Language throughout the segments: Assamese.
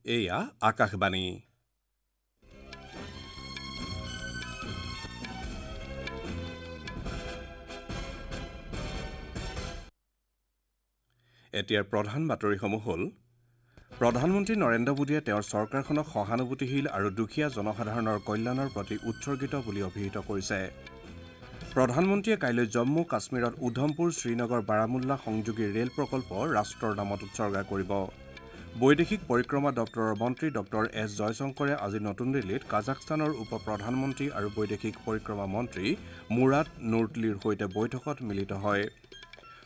এয়া আকাশবাণী। এতিয়াৰ প্ৰধান বাতৰিসমূহ হ'ল প্ৰধানমন্ত্ৰী নৰেন্দ্ৰ মোদীয়ে তেওঁৰ চৰকাৰখনক সহানুভূতিশীল আৰু দুখীয়া জনসাধাৰণৰ কল্যাণৰ প্ৰতি উৎসৰ্গিত বুলি অভিহিত কৰিছে। প্ৰধানমন্ত্ৰীয়ে কাইলৈ জম্মু কাশ্মীৰত উধমপুৰ শ্ৰীনগৰ বাৰামুল্লা সংযোগী ৰেল প্ৰকল্প ৰাষ্ট্ৰৰ নামত উৎসৰ্গা কৰিব। বৈদেশিক পৰিক্ৰমা দপ্তৰৰ মন্ত্ৰী ডঃ এছ জয়শংকৰে আজি নতুন দিল্লীত কাজাখস্তানৰ উপ প্ৰধানমন্ত্ৰী আৰু বৈদেশিক পৰিক্ৰমা মন্ত্ৰী মুৰাদ নুৰ্টলিৰ সৈতে বৈঠকত মিলিত হয়।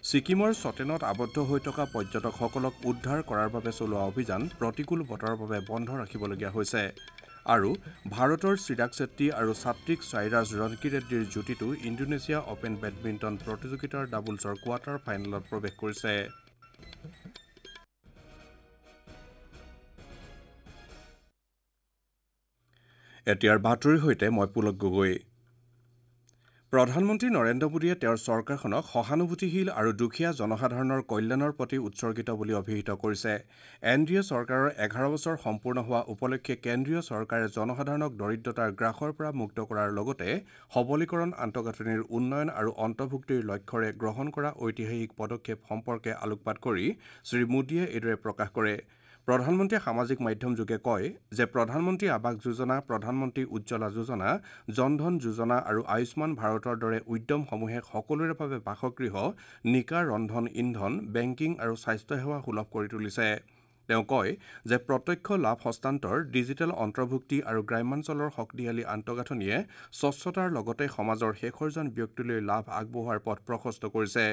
ছিকিমৰ ছটেনত আবদ্ধ হৈ থকা পৰ্যটকসকলক উদ্ধাৰ কৰাৰ বাবে চলোৱা অভিযান প্ৰতিকূল বতৰৰ বাবে বন্ধ ৰাখিবলগীয়া হৈছে। আৰু ভাৰতৰ চিৰাগ ছেট্টী আৰু সাত্বিক সাইৰাজ ৰনকিৰেড্ডীৰ যুটিটো ইণ্ডোনেছিয়া অপেন বেডমিণ্টন প্ৰতিযোগিতাৰ ডাবলছৰ কোৱাৰ্টাৰ ফাইনেলত প্ৰৱেশ কৰিছে। এতিয়াৰ বাতৰিৰ সৈতে মই পুলক গগৈ। প্ৰধানমন্ত্ৰী নৰেন্দ্ৰ মোদীয়ে তেওঁৰ চৰকাৰখনক সহানুভূতিশীল আৰু দুখীয়া জনসাধাৰণৰ কল্যাণৰ প্ৰতি উৎসৰ্গিত বুলি অভিহিত কৰিছে। এনডিএ চৰকাৰৰ 11 বছৰ সম্পূৰ্ণ হোৱা উপলক্ষে কেন্দ্ৰীয় চৰকাৰে জনসাধাৰণক দৰিদ্ৰতাৰ গ্ৰাসৰ পৰা মুক্ত কৰাৰ লগতে সবলীকৰণ আন্তঃগাঁথনিৰ উন্নয়ন আৰু অন্তৰ্ভুক্তিৰ লক্ষ্যৰে গ্ৰহণ কৰা ঐতিহাসিক পদক্ষেপ সম্পৰ্কে আলোকপাত কৰি শ্ৰীমোদীয়ে এইদৰে প্ৰকাশ কৰে। প্ৰধানমন্ত্ৰীয়ে সামাজিক মাধ্যমযোগে কয় যে প্ৰধানমন্ত্ৰী আৱাস যোজনা, প্ৰধানমন্ত্ৰী উজ্জ্বলা যোজনা, জনধন যোজনা আৰু আয়ুষ্মান ভাৰতৰ দৰে উদ্যমসমূহে সকলোৰে বাবে বাসগৃহ, নিকা ৰন্ধন ইন্ধন, বেংকিং আৰু স্বাস্থ্যসেৱা সুলভ কৰি তুলিছে। তেওঁ কয় যে প্ৰত্যক্ষ লাভ হস্তান্তৰ, ডিজিটেল অন্তৰ্ভুক্তি আৰু গ্ৰাম্যাঞ্চলৰ শক্তিশালী আন্তঃগাঁথনিয়ে স্বচ্ছতাৰ লগতে সমাজৰ শেষৰজন ব্যক্তিলৈ লাভ আগবঢ়োৱাৰ পথ প্ৰশস্ত কৰিছে।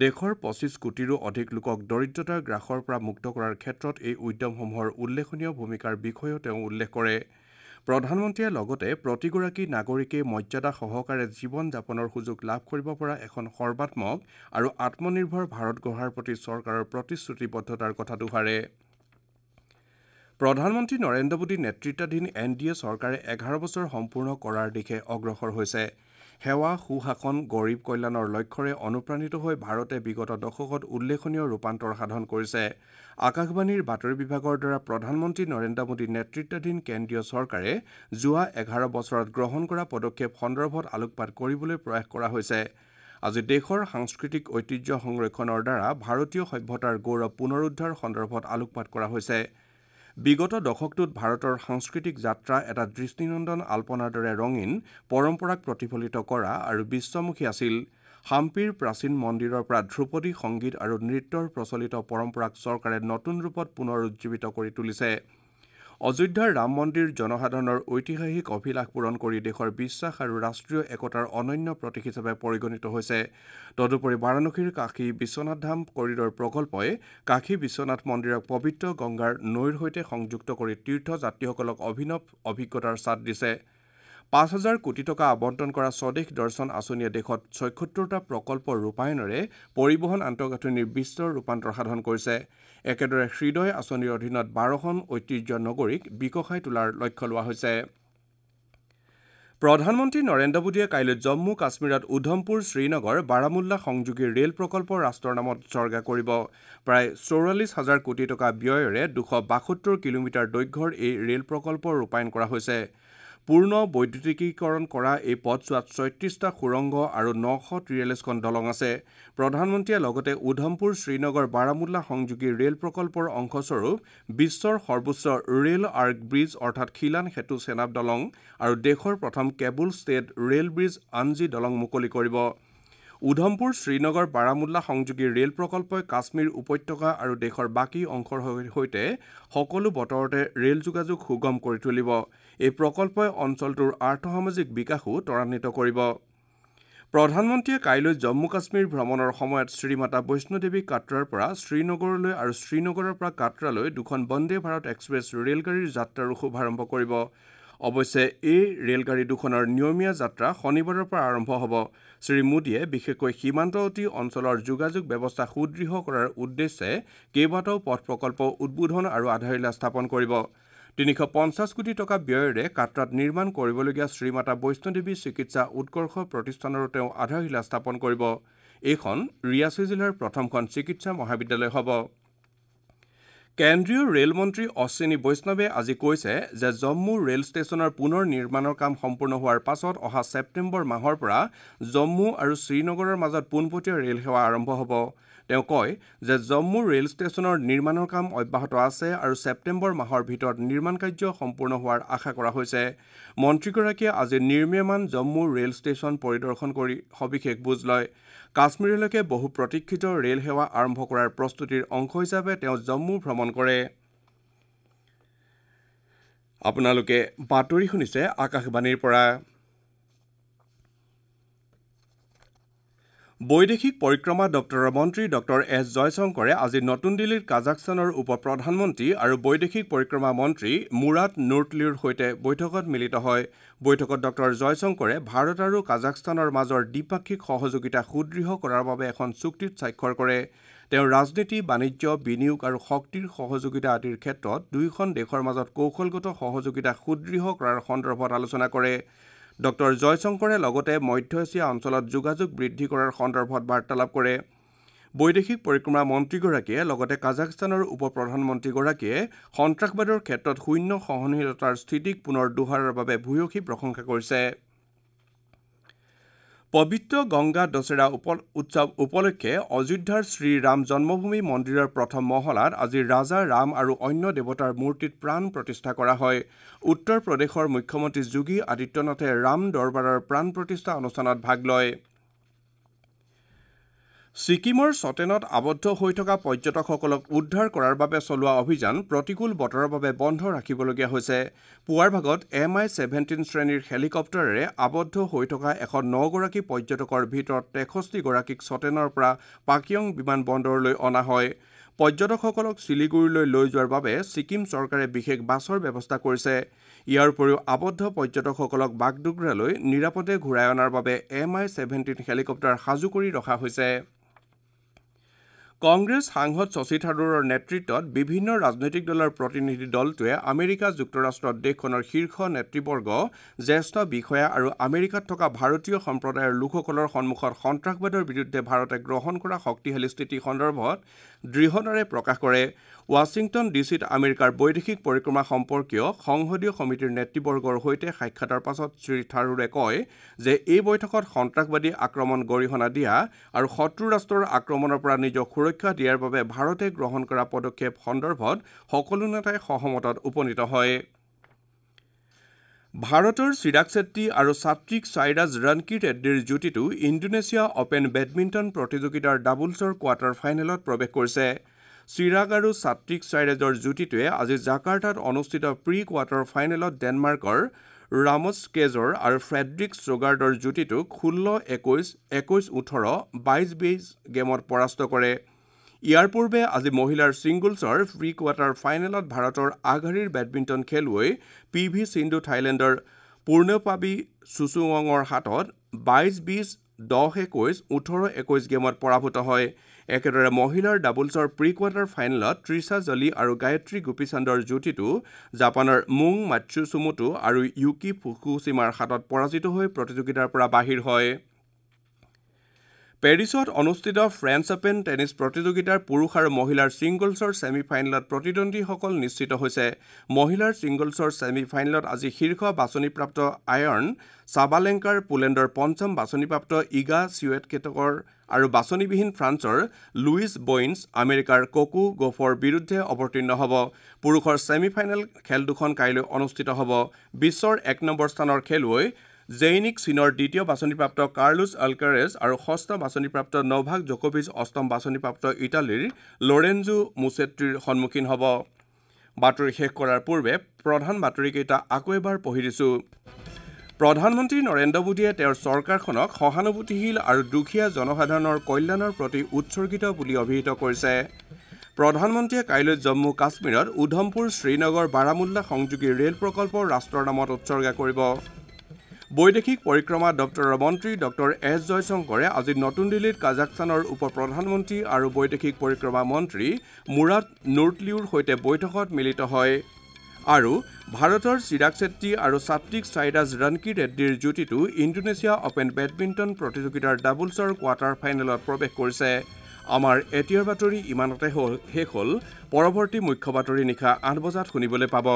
দেশৰ 25 কোটিৰো অধিক লোকক দৰিদ্ৰতাৰ গ্ৰাসৰ পৰা মুক্ত কৰাৰ ক্ষেত্ৰত এই উদ্যমসমূহৰ উল্লেখনীয় ভূমিকাৰ বিষয়েও তেওঁ উল্লেখ কৰে। প্ৰধানমন্ত্ৰীয়ে লগতে প্ৰতিগৰাকী নাগৰিকে মৰ্যাদা সহকাৰে জীৱন যাপনৰ সুযোগ লাভ কৰিব পৰা এখন সৰ্বাত্মক আৰু আত্মনিৰ্ভৰ ভাৰত গঢ়াৰ প্ৰতি চৰকাৰৰ প্ৰতিশ্ৰুতিবদ্ধতাৰ কথা দোহাৰে। প্ৰধানমন্ত্ৰী নৰেন্দ্ৰ মোদী নেতৃত্বাধীন এনডিএ চৰকাৰে 11 বছৰ সম্পূৰ্ণ কৰাৰ দিশে অগ্ৰসৰ হৈছে। সেৱা, সুশাসন, গৰীব কল্যাণৰ লক্ষ্যৰে অনুপ্ৰাণিত হৈ ভাৰতে বিগত দশকত উল্লেখনীয় ৰূপান্তৰ সাধন কৰিছে। আকাশবাণীৰ বাতৰি বিভাগৰ দ্বাৰা প্ৰধানমন্ত্ৰী নৰেন্দ্ৰ মোদী নেতৃত্বাধীন কেন্দ্ৰীয় চৰকাৰে যোৱা 11 বছৰত গ্ৰহণ কৰা পদক্ষেপ সন্দৰ্ভত আলোকপাত কৰিবলৈ প্ৰয়াস কৰা হৈছে। আজি দেশৰ সাংস্কৃতিক ঐতিহ্য সংৰক্ষণৰ দ্বাৰা ভাৰতীয় সভ্যতাৰ গৌৰৱ পুনৰুদ্ধাৰ সন্দৰ্ভত আলোকপাত কৰা হৈছে। বিগত দশকটোত ভাৰতৰ সাংস্কৃতিক যাত্ৰা এটা দৃষ্টিনন্দন আলপনাৰ দৰে ৰঙীন পৰম্পৰাক প্ৰতিফলিত কৰা আৰু বিশ্বমুখী আছিল। হাম্পিৰ প্ৰাচীন মন্দিৰৰ পৰা ধ্ৰুপদী সংগীত আৰু নৃত্যৰ প্ৰচলিত পৰম্পৰাক চৰকাৰে নতুন ৰূপত পুনৰ উজ্জীৱিত কৰি তুলিছে। অযোধ্যাৰ ৰাম মন্দিৰ জনসাধাৰণৰ ঐতিহাসিক অভিলাষ পূৰণ কৰি দেশৰ বিশ্বাস আৰু ৰাষ্ট্ৰীয় একতাৰ অনন্য প্ৰতীক হিচাপে পৰিগণিত হৈছে। তদুপৰি বাৰাণসীৰ কাশী বিশ্বনাথ ধাম কৰিডৰ প্ৰকল্পই কাশী বিশ্বনাথ মন্দিৰক পবিত্ৰ গংগাৰ নৈৰ সৈতে সংযুক্ত কৰি তীৰ্থযাত্ৰীসকলক অভিনৱ অভিজ্ঞতাৰ স্বাদ দিছে। 5,000 কোটি টকা আবণ্টন কৰা স্বদেশ দৰ্শন আঁচনিয়ে দেশত 76টা প্ৰকল্প ৰূপায়ণেৰে পৰিবহণ আন্তঃগাঁথনিৰ বিস্তৰ ৰূপান্তৰ সাধন কৰিছে। একেদৰে হৃদয় আঁচনিৰ অধীনত 12খন ঐতিহ্য নগৰীক বিকশাই তোলাৰ লক্ষ্য লোৱা হৈছে। প্ৰধানমন্ত্ৰী নৰেন্দ্ৰ মোদীয়ে কাইলৈ জম্মু কাশ্মীৰত উধমপুৰ শ্ৰীনগৰ বাৰামুল্লা সংযোগী ৰেল প্ৰকল্প ৰাষ্ট্ৰৰ নামত উৎসৰ্গা কৰিব। প্ৰায় 44,000 কোটি টকা ব্যয়েৰে 272 কিলোমিটাৰ দৈৰ্ঘ্যৰ এই ৰেল প্ৰকল্প ৰূপায়ণ কৰা হৈছে। পূৰ্ণ বৈদ্যুতিকীকৰণ কৰা এই পথছোৱাত 36টা সুৰংগ আৰু 943খন দলং আছে। প্ৰধানমন্ত্ৰীয়ে লগতে উধমপুৰ শ্ৰীনগৰ বাৰামুল্লা সংযোগী ৰেল প্ৰকল্পৰ অংশস্বৰূপ বিশ্বৰ সৰ্বোচ্চ ৰেল আৰ্ক ব্ৰিজ অৰ্থাৎ খিলান সেতু চেনাব দলং আৰু দেশৰ প্ৰথম কেবল ষ্টেড ৰেল ব্ৰিজ আঞ্জি দলং মুকলি কৰিব। উধমপুৰ শ্ৰীনগৰ বাৰামুল্লা সংযোগী ৰেল প্ৰকল্পই কাশ্মীৰ উপত্যকা আৰু দেশৰ বাকী অংশৰ সৈতে সকলো বতৰতে ৰেল যোগাযোগ সুগম কৰি তুলিব। এই প্ৰকল্পই অঞ্চলটোৰ আৰ্থসামাজিক বিকাশো ত্বৰান্বিত কৰিব। প্ৰধানমন্ত্ৰীয়ে কাইলৈ জম্মু কাশ্মীৰ ভ্ৰমণৰ সময়ত শ্ৰীমাতা বৈষ্ণোদেৱী কাট্ৰাৰ পৰা শ্ৰীনগৰলৈ আৰু শ্ৰীনগৰৰ পৰা কাট্ৰালৈ 2খন বন্দে ভাৰত এক্সপ্ৰেছ ৰেলগাড়ীৰ যাত্ৰাৰো শুভাৰম্ভ কৰিব। অৱশ্যে এই ৰেলগাড়ী দুখনৰ নিয়মীয়া যাত্ৰা শনিবাৰৰ পৰা আৰম্ভ হ'ব। শ্ৰীমোদীয়ে বিশেষকৈ সীমান্তৱৰ্তী অঞ্চলৰ যোগাযোগ ব্যৱস্থা সুদৃঢ় কৰাৰ উদ্দেশ্যে কেইবাটাও পথ প্ৰকল্প উদ্বোধন আৰু আধাৰশিলা স্থাপন কৰিব। 350 কোটি টকা ব্যয়েৰে কাট্ৰাত নিৰ্মাণ কৰিবলগীয়া শ্ৰীমাতা বৈষ্ণোদেৱী চিকিৎসা উৎকৰ্ষ প্ৰতিষ্ঠানৰো তেওঁ আধাৰশিলা স্থাপন কৰিব। এইখন ৰিয়াচি জিলাৰ প্ৰথমখন চিকিৎসা মহাবিদ্যালয় হ'ব। কেন্দ্ৰীয় ৰেল মন্ত্ৰী অশ্বিনী বৈষ্ণৱে আজি কৈছে যে জম্মু ৰেল ষ্টেচনৰ পুনৰ নিৰ্মাণৰ কাম সম্পূৰ্ণ হোৱাৰ পাছত অহা ছেপ্টেম্বৰ মাহৰ পৰা জম্মু আৰু শ্ৰীনগৰৰ মাজত পোনপটীয়া ৰেল সেৱা আৰম্ভ হ'ব। তেওঁ কয় যে জম্মু ৰেল ষ্টেচনৰ নিৰ্মাণৰ কাম অব্যাহত আছে আৰু ছেপ্টেম্বৰ মাহৰ ভিতৰত নিৰ্মাণ কাৰ্য সম্পূৰ্ণ হোৱাৰ আশা কৰা হৈছে। মন্ত্ৰীগৰাকীয়ে আজি নিৰ্মীয়মান জম্মু ৰেল ষ্টেচন পৰিদৰ্শন কৰি সবিশেষ বুজ লয়। কাশ্মীৰলৈকে বহু প্ৰতীক্ষিত ৰেল সেৱা আৰম্ভ কৰাৰ প্ৰস্তুতিৰ অংশ হিচাপে তেওঁ জম্মু ভ্ৰমণ কৰে। আপোনালোকে বাতৰি শুনিছে আকাশবাণীৰ পৰা। বৈদেশিক পৰিক্ৰমা দপ্তৰৰ মন্ত্ৰী ডক্টৰ এছ জয়শংকৰে আজি নতুন দিল্লীত কাজাখস্তানৰ উপ প্ৰধানমন্ত্ৰী আৰু বৈদেশিক পৰিক্ৰমা মন্ত্ৰী মুৰাট নুৰ্টলিৰ সৈতে বৈঠকত মিলিত হয়। বৈঠকত ডক্টৰ জয়শংকৰে ভাৰত আৰু কাজাখস্তানৰ মাজৰ দ্বিপাক্ষিক সহযোগিতা সুদৃঢ় কৰাৰ বাবে এখন চুক্তিত স্বাক্ষৰ কৰে। তেওঁ ৰাজনীতি, বাণিজ্য, বিনিয়োগ আৰু শক্তিৰ সহযোগিতা আদিৰ ক্ষেত্ৰত দুয়োখন দেশৰ মাজত কৌশলগত সহযোগিতা সুদৃঢ় কৰাৰ সন্দৰ্ভত আলোচনা কৰে। ডক্টৰ জয়শংকৰে লগতে মধ্য এছিয়া অঞ্চলত যোগাযোগ বৃদ্ধি কৰাৰ সন্দৰ্ভত বাৰ্তালাপ কৰে। বৈদেশিক পৰিক্ৰমা মন্ত্ৰীগৰাকীয়ে লগতে কাজাখস্তানৰ উপ প্ৰধানমন্ত্ৰীগৰাকীয়ে সন্ত্ৰাসবাদৰ ক্ষেত্ৰত শূন্য সহনশীলতাৰ স্থিতিক পুনৰ দোহাৰাৰ বাবে ভূয়সী প্ৰশংসা কৰিছে। পবিত্ৰ গংগা দশেৰা উৎসৱ উপলক্ষে অযোধ্যাৰ শ্ৰীৰাম জন্মভূমি মন্দিৰৰ প্ৰথম মহলাত আজি ৰাজা ৰাম আৰু অন্য দেৱতাৰ মূৰ্তিত প্ৰাণ প্ৰতিষ্ঠা কৰা হয়। উত্তৰ প্ৰদেশৰ মুখ্যমন্ত্ৰী যোগী আদিত্যনাথে ৰাম দৰবাৰৰ প্ৰাণ প্ৰতিষ্ঠা অনুষ্ঠানত ভাগ লয়। ছিকিমৰ ছটেনত আবদ্ধ হৈ থকা পৰ্যটকসকলক উদ্ধাৰ কৰাৰ বাবে চলোৱা অভিযান প্ৰতিকূল বতৰৰ বাবে বন্ধ ৰাখিবলগীয়া হৈছে। পুৱাৰ ভাগত MI-17 শ্ৰেণীৰ হেলিকপ্টাৰেৰে আবদ্ধ হৈ থকা 109 গৰাকী পৰ্যটকৰ ভিতৰত 63 গৰাকীক ছটেনৰ পৰা পাকিয়ং বিমানবন্দৰলৈ অনা হয়। পৰ্যটকসকলক শিলিগুৰিলৈ লৈ যোৱাৰ বাবে ছিকিম চৰকাৰে বিশেষ বাছৰ ব্যৱস্থা কৰিছে। ইয়াৰ উপৰিও আবদ্ধ পৰ্যটকসকলক বাগডোগৰালৈ নিৰাপদে ঘূৰাই অনাৰ বাবে MI-17 হেলিকপ্টাৰ সাজু কৰি ৰখা হৈছে। কংগ্ৰেছ সাংসদ শশী থাৰুৰৰ নেতৃত্বত বিভিন্ন ৰাজনৈতিক দলৰ প্ৰতিনিধি দলটোৱে আমেৰিকা যুক্তৰাষ্ট্ৰত দেশখনৰ শীৰ্ষ নেতৃবৰ্গ, জ্যেষ্ঠ বিষয়া আৰু আমেৰিকাত থকা ভাৰতীয় সম্প্ৰদায়ৰ লোকসকলৰ সন্মুখত সন্ত্ৰাসবাদৰ বিৰুদ্ধে ভাৰতে গ্ৰহণ কৰা শক্তিশালী স্থিতি সন্দৰ্ভত দৃঢ়তাৰে প্ৰকাশ কৰে। ৱাশ্বিংটন ডিচিত আমেৰিকাৰ বৈদেশিক পৰিক্ৰমা সম্পৰ্কীয় সংসদীয় সমিতিৰ নেতৃবৰ্গৰ সৈতে সাক্ষাতৰ পাছত শ্ৰী থাৰুৰে কয় যে এই বৈঠকত সন্ত্ৰাসবাদী আক্ৰমণ গৰিহণা দিয়া আৰু শত্ৰু ৰাষ্ট্ৰৰ আক্ৰমণৰ পৰা নিজক সুৰক্ষা দিয়াৰ বাবে ভাৰতে গ্ৰহণ কৰা পদক্ষেপ সন্দৰ্ভত সকলো নেতাই সহমতত উপনীত হয়। ভাৰতৰ চিৰাগ ছেট্টী আৰু সাত্বিক সাইৰাজ ৰনকি ৰেড্ডীৰ যুটিটো ইণ্ডোনেছিয়া অপেন বেডমিণ্টন প্ৰতিযোগিতাৰ ডাবলছৰ কোৱাৰ্টাৰ ফাইনেলত প্ৰৱেশ কৰিছে। চিৰাগ আৰু সাত্বিক সাইৰাজৰ যুটিটোৱে আজি জাকাৰ্টাত অনুষ্ঠিত প্ৰি কোৱাৰ্টাৰ ফাইনেলত ডেনমাৰ্কৰ ৰামছ কেজৰ আৰু ফ্ৰেডৰিক ষ্ট্ৰোগাৰ্ডৰ যুটিটোক 16-21, 21-18, 22-20 গেমত পৰাস্ত কৰে। ইয়াৰ পূৰ্বে আজি মহিলাৰ ছিংগলছৰ প্ৰি কোৱাৰ্টাৰ ফাইনেলত ভাৰতৰ আগশাৰীৰ বেডমিণ্টন খেলুৱৈ PV সিন্ধু থাইলেণ্ডৰ পূৰ্ণপাৱী চুচুৱঙৰ হাতত 22-20, 10-21, 18-21 গেমত পৰাভূত হয়। একেদৰে মহিলাৰ ডাবলছৰ প্ৰি কোৱাৰ্টাৰ ফাইনেলত তৃষা জলি আৰু গায়ত্ৰী গোপীচান্দৰ যুটিটো জাপানৰ মুং মাটছুমোটো আৰু ইউকি ফুকুচিমাৰ হাতত পৰাজিত হৈ প্ৰতিযোগিতাৰ পৰা বাহিৰ হয়। পেৰিছত অনুষ্ঠিত ফ্ৰেঞ্চ অপেন টেনিছ প্ৰতিযোগিতাৰ পুৰুষ আৰু মহিলাৰ ছিংগলছৰ ছেমি ফাইনেলত প্ৰতিদ্বন্দ্বীসকল নিশ্চিত হৈছে। মহিলাৰ ছিংগলছৰ ছেমি ফাইনেলত আজি শীৰ্ষ বাছনিপ্ৰাপ্ত আয়ৰ্ণ চাবালেংকাৰ পোলেণ্ডৰ পঞ্চম বাছনিপ্ৰাপ্ত ইগা চিউটেকৰ আৰু বাছনিবিহীন ফ্ৰান্সৰ লুইছ বইন্স আমেৰিকাৰ কোকো গফৰ বিৰুদ্ধে অৱতীৰ্ণ হ'ব। পুৰুষৰ ছেমি ফাইনেল খেল দুখন কাইলৈ অনুষ্ঠিত হ'ব। বিশ্বৰ 1 নম্বৰ স্থানৰ খেলুৱৈ জেইনিক চীনৰ দ্বিতীয় বাছনিপ্ৰাপ্ত কাৰ্লোছ আলকাৰেজ আৰু ষষ্ঠ বাছনিপ্ৰাপ্ত নভাক জকোভিচ অষ্টম বাছনিপ্ৰাপ্ত ইটালীৰ লৰেঞ্জো মুছেট্টিৰ সন্মুখীন হ'ব। বাতৰি শেষ কৰাৰ পূৰ্বে প্ৰধান বাতৰিকেইটা আকৌ এবাৰ পঢ়ি দিছো। প্ৰধানমন্ত্ৰী নৰেন্দ্ৰ মোদীয়ে তেওঁৰ চৰকাৰখনক সহানুভূতিশীল আৰু দুখীয়া জনসাধাৰণৰ কল্যাণৰ প্ৰতি উৎসৰ্গিত বুলি অভিহিত কৰিছে। প্ৰধানমন্ত্ৰীয়ে কাইলৈ জম্মু কাশ্মীৰত উধমপুৰ, শ্ৰীনগৰ, বাৰামুল্লা সংযোগী ৰেল প্ৰকল্প ৰাষ্ট্ৰৰ নামত উৎসৰ্গা কৰিব। বৈদেশিক পৰিক্ৰমা দপ্তৰৰ মন্ত্ৰী ডক্টৰ এছ জয়শংকৰে আজি নতুন দিল্লীত কাজাখস্তানৰ উপ প্ৰধানমন্ত্ৰী আৰু বৈদেশিক পৰিক্ৰমা মন্ত্ৰী মুৰাট নুৰ্টলিৰ সৈতে বৈঠকত মিলিত হয়। আৰু ভাৰতৰ চিৰাগ ছেট্টী আৰু সাত্বিক সাইৰাজ ৰনকি ৰেড্ডীৰ যুটিটো ইণ্ডোনেছিয়া অপেন বেডমিণ্টন প্ৰতিযোগিতাৰ ডাবলছৰ কোৱাৰ্টাৰ ফাইনেলত প্ৰৱেশ কৰিছে। আমাৰ এতিয়াৰ বাতৰি ইমানতে শেষ হ'ল পৰৱৰ্তী মুখ্য বাতৰি নিশা 8 বজাত শুনিবলৈ পাব